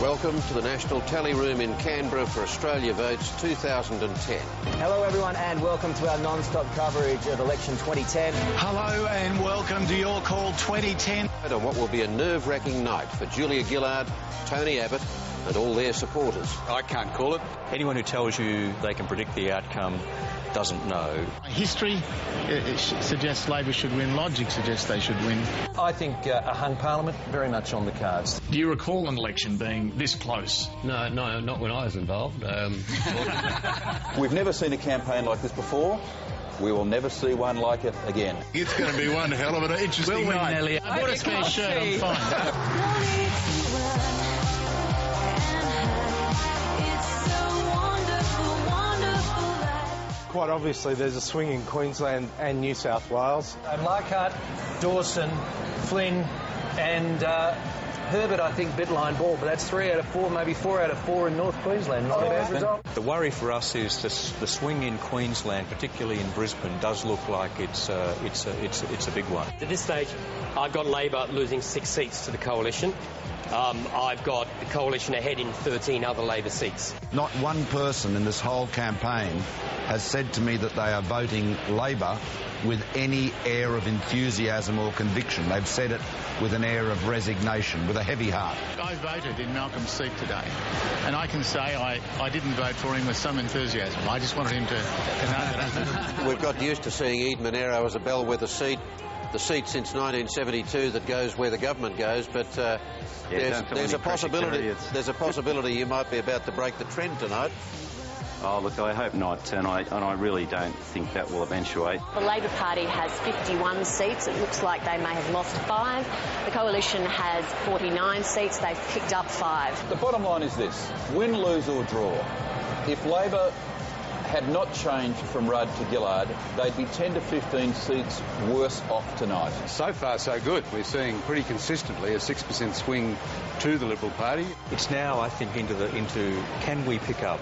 Welcome to the National Tally Room in Canberra for Australia Votes 2010. Hello everyone and welcome to our non-stop coverage of election 2010. Hello and welcome to Your Call 2010. On what will be a nerve-wracking night for Julia Gillard, Tony Abbott and all their supporters. I can't call it. Anyone who tells you they can predict the outcome doesn't know. History suggests Labor should win. Logic suggests they should win. I think a hung parliament, very much on the cards. Do you recall an election being this close? No, not when I was involved. We've never seen a campaign like this before. We will never see one like it again. It's going to be one hell of an interesting night. Nelly. I bought a spare shirt, I'm fine. Quite obviously, there's a swing in Queensland and New South Wales. Leichhardt, Dawson, Flynn and Herbert, I think, bit line ball, but that's 3 out of 4, maybe 4 out of 4 in North Queensland. Not a bad result. The worry for us is the swing in Queensland, particularly in Brisbane, does look like it's a big one. At this stage, I've got Labor losing 6 seats to the Coalition. I've got the Coalition ahead in 13 other Labor seats. Not one person in this whole campaign has said to me that they are voting Labor with any air of enthusiasm or conviction. They've said it with an air of resignation, with a heavy heart. I voted in Malcolm's seat today, and I can say I didn't vote for him with some enthusiasm. I just wanted him to know that. We've got used to seeing Eden Monaro as a bellwether seat, the seat since 1972 that goes where the government goes, but there's a possibility you might be about to break the trend tonight. Oh, look, I hope not, and I really don't think that will eventuate. The Labor Party has 51 seats. It looks like they may have lost 5. The Coalition has 49 seats. They've picked up 5. The bottom line is this: win, lose or draw. If Labor had not changed from Rudd to Gillard, they'd be 10 to 15 seats worse off tonight. So far, so good. We're seeing pretty consistently a 6% swing to the Liberal Party. It's now, I think, into can we pick up?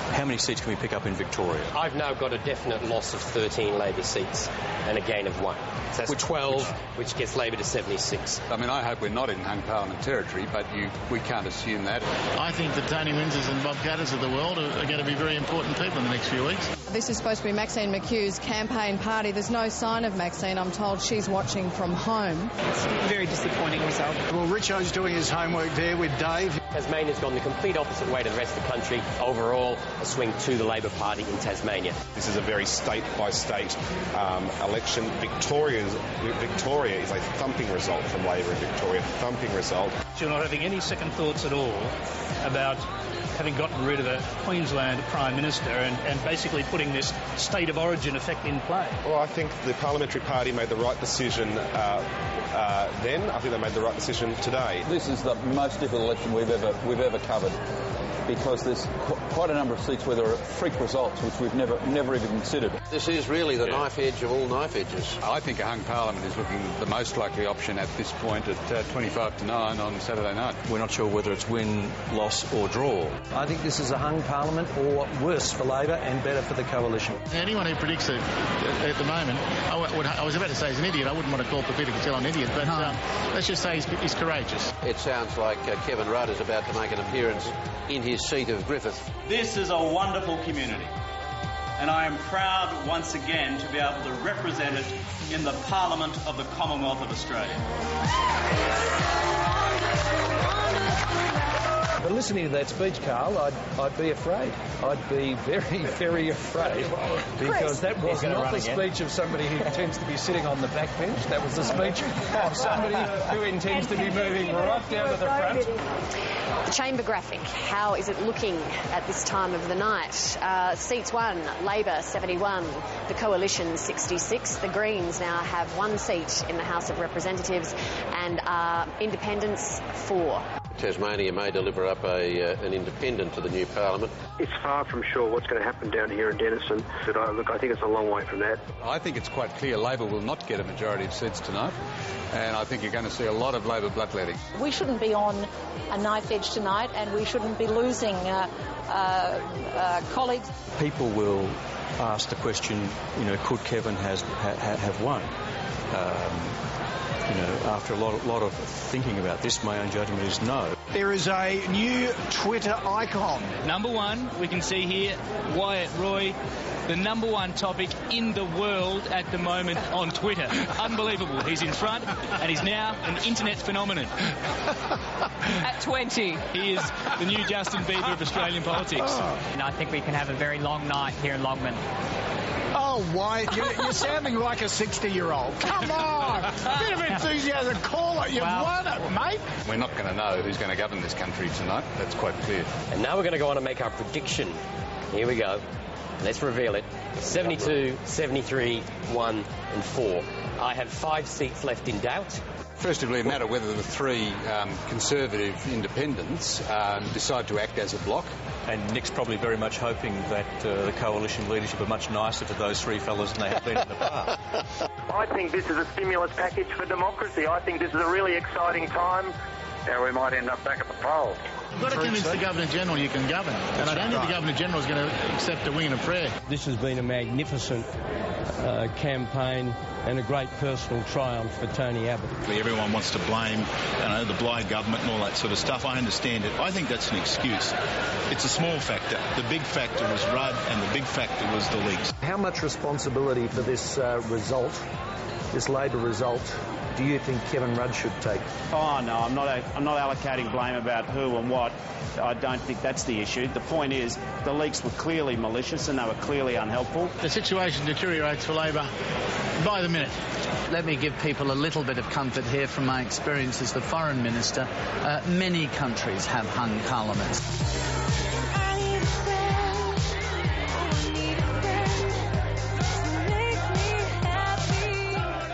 How many seats can we pick up in Victoria? I've now got a definite loss of 13 Labor seats and a gain of 1. So that's 12, which gets Labor to 76. I mean, I hope we're not in hung parliament territory, but we can't assume that. I think the Tony Windsors and Bob Catters of the world are going to be very important people in the next few weeks. This is supposed to be Maxine McHugh's campaign party. There's no sign of Maxine. I'm told she's watching from home. It's a very disappointing result. Well, Richo's doing his homework there with Dave. Tasmania's gone the complete opposite way to the rest of the country. Overall, a swing to the Labor Party in Tasmania. This is a very state-by-state election. Victoria is a thumping result from Labor in Victoria. Thumping result. You're not having any second thoughts at all about having gotten rid of a Queensland Prime Minister and basically putting this state of origin effect in play? Well, I think the Parliamentary Party made the right decision then. I think they made the right decision today. This is the most difficult election we've ever covered, because there's quite a number of seats where there are freak results which we've never even considered. This is really the knife edge of all knife edges. I think a hung parliament is looking the most likely option at this point at 25 to 9 on Saturday night. We're not sure whether it's win, loss or draw. I think this is a hung parliament, or worse for Labor and better for the Coalition. Anyone who predicts it at the moment, I was about to say he's an idiot. I wouldn't want to call Peter Cattell an idiot, but let's just say he's courageous. It sounds like Kevin Rudd is about to make an appearance in his seat of Griffith. This is a wonderful community, and I am proud once again to be able to represent it in the Parliament of the Commonwealth of Australia. But listening to that speech, Carl, I'd be afraid. I'd be very, very afraid, because that was not the speech of somebody who tends to be sitting on the backbench. That was the speech of somebody who intends to be moving right down to the front. The chamber graphic, how is it looking at this time of the night? Seats 1, Labor 71, the Coalition 66. The Greens now have 1 seat in the House of Representatives, and Independents 4. Tasmania may deliver up an independent to the new parliament. It's far from sure what's going to happen down here in Denison, but I think it's a long way from that. I think it's quite clear Labor will not get a majority of seats tonight, and I think you're going to see a lot of Labor bloodletting. We shouldn't be on a knife edge tonight, and we shouldn't be losing colleagues. People will ask the question, could Kevin have won? after a lot of thinking about this, my own judgment is no. There is a new Twitter icon. Number one, we can see here, Wyatt Roy, the number one topic in the world at the moment on Twitter. Unbelievable. He's in front and he's now an internet phenomenon. At 20. He is the new Justin Bieber of Australian politics. And I think we can have a very long night here in Longman. Oh, Wyatt, you're sounding like a 60-year-old. Come on! A bit of enthusiasm. Call it. You've won it, mate. We're not going to know who's going to govern this country tonight. That's quite clear. And now we're going to go on and make our prediction. Here we go. Let's reveal it. 72, 73, 1 and 4. I have 5 seats left in doubt. First of all, it matter whether the 3 Conservative independents decide to act as a bloc. And Nick's probably very much hoping that the coalition leadership are much nicer to those 3 fellas than they have been in the past. I think this is a stimulus package for democracy. I think this is a really exciting time. Now we might end up back at the polls. You've got to convince the Governor-General you can govern. And I don't think the Governor-General is going to accept a wing and a prayer. This has been a magnificent campaign and a great personal triumph for Tony Abbott. Everyone wants to blame, the Bligh government and all that sort of stuff. I understand it. I think that's an excuse. It's a small factor. The big factor was Rudd and the big factor was the leaks. How much responsibility for this result, this Labor result, do you think Kevin Rudd should take? Oh, no, I'm not allocating blame about who and what. I don't think that's the issue. The point is the leaks were clearly malicious and they were clearly unhelpful. The situation deteriorates for Labor by the minute. Let me give people a little bit of comfort here from my experience as the Foreign Minister. Many countries have hung parliaments.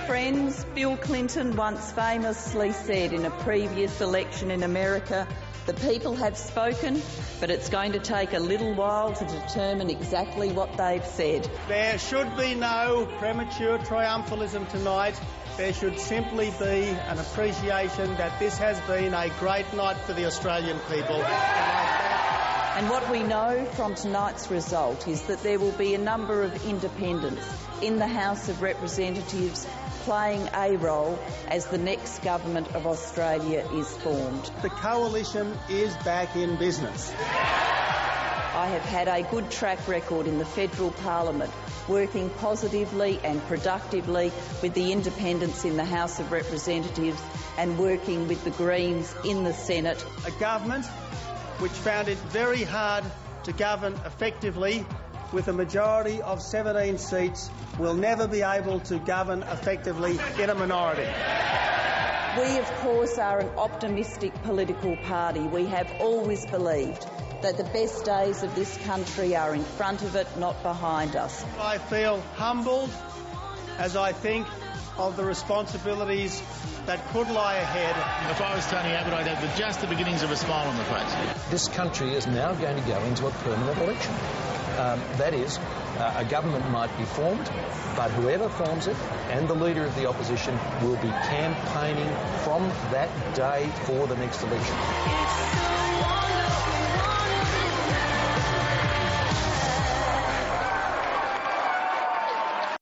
Friends, Bill Clinton once famously said in a previous election in America, the people have spoken, but it's going to take a little while to determine exactly what they've said. There should be no premature triumphalism tonight. There should simply be an appreciation that this has been a great night for the Australian people. And what we know from tonight's result is that there will be a number of independents in the House of Representatives playing a role as the next government of Australia is formed. The coalition is back in business. I have had a good track record in the federal parliament, working positively and productively with the independents in the House of Representatives and working with the Greens in the Senate. A government which found it very hard to govern effectively with a majority of 17 seats will never be able to govern effectively in a minority. We, of course, are an optimistic political party. We have always believed that the best days of this country are in front of it, not behind us. I feel humbled as I think of the responsibilities that could lie ahead. If I was Tony Abbott, I'd have just the beginnings of a smile on the face. This country is now going to go into a permanent election. That is, a government might be formed, but whoever forms it and the leader of the opposition will be campaigning from that day for the next election.